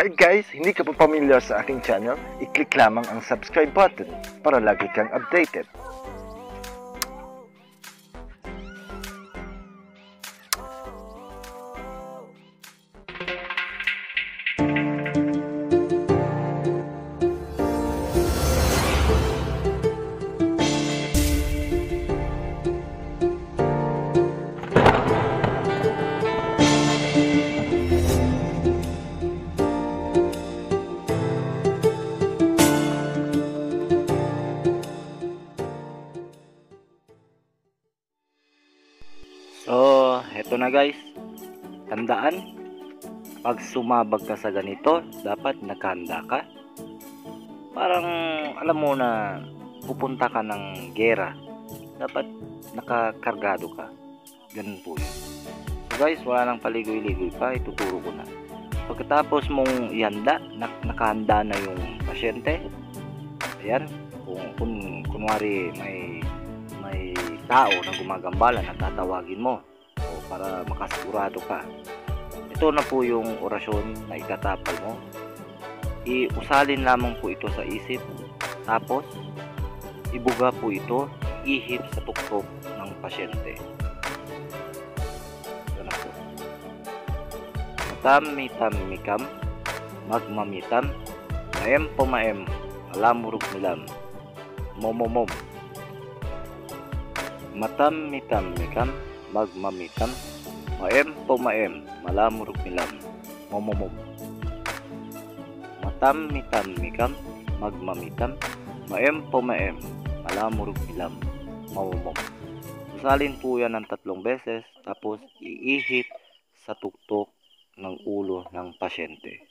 Dahil guys, hindi ka pa pamilyar sa aking channel, i-click lamang ang subscribe button para lagi kang updated. So, eto na guys. Tandaan, pag sumabag ka sa ganito, dapat nakahanda ka. Parang alam mo na pupunta ka ng gera, dapat nakakargado ka. Ganun po yun. So guys, wala nang paligoy-ligoy pa, ituturo ko na. Pagkatapos mong ihanda, nakahanda na yung pasyente. Ayan, kung kunwari may tao na gumagambala na tatawagin mo o para makasigurado ka. Ito na po yung orasyon na itatapal mo. Iusalin lamang po ito sa isip, tapos ibuga po ito, ihip sa tuktok ng pasyente. Ito na po. Matam-mitam-mikam, magmamitam, maem-pumaem, alamurog nilam, momomom. Matam-mitam-mikam, magmamitam, maem-pumaem, malamurog nilam, momomom. Matam-mitam-mikam, magmamitam, maem-pumaem, malamurog nilam, momomom. Usalin po yan ng 3 beses, tapos iihip sa tuktok ng ulo ng pasyente.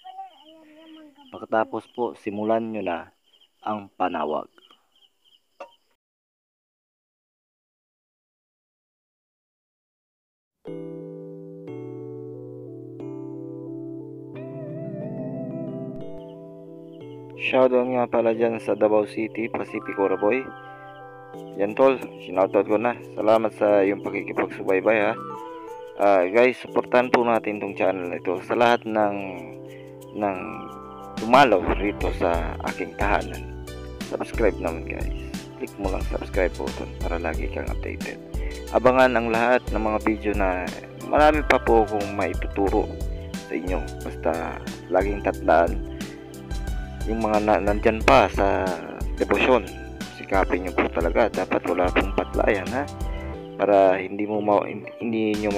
Pagkatapos po, simulan nyo na ang panawag. Shoutout nga pala dyan sa Davao City, Pacifico Raboy. Yan tol, sinoutout ko na. Salamat sa iyong pakikipagsubaybay ha. Guys, supportan po natin tong channel na ito sa lahat ng dumalaw rito sa aking tahanan. Subscribe naman guys. Click mo lang subscribe button para lagi kang updated. Abangan ang lahat ng mga video na marami pa po akong maituturo sa inyo. Basta laging tatlaan yung mga nandyan pa sa debosyon, sikapin nyo po talaga. Dapat wala pong patlayan ha, para hindi nyo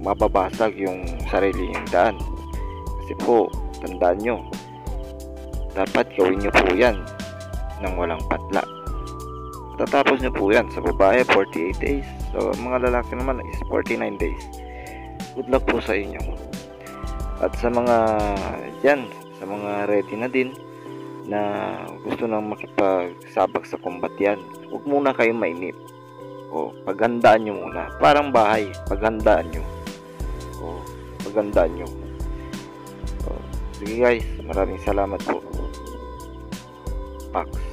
mababasag yung sarili yung daan. Kasi po, tandaan nyo, dapat gawin nyo po yan nang walang patla. Tatapos nyo po yan sa babae 48 days, so mga lalaki naman is 49 days. Good luck po sa inyo. At sa mga yan, sa mga ready na din na gusto nang makipagsabak sa combat yan, huwag muna kayong mainip. O, paghandaan nyo muna. Parang bahay, paghandaan nyo. O, paghandaan nyo. O, sige guys, maraming salamat po. Pax.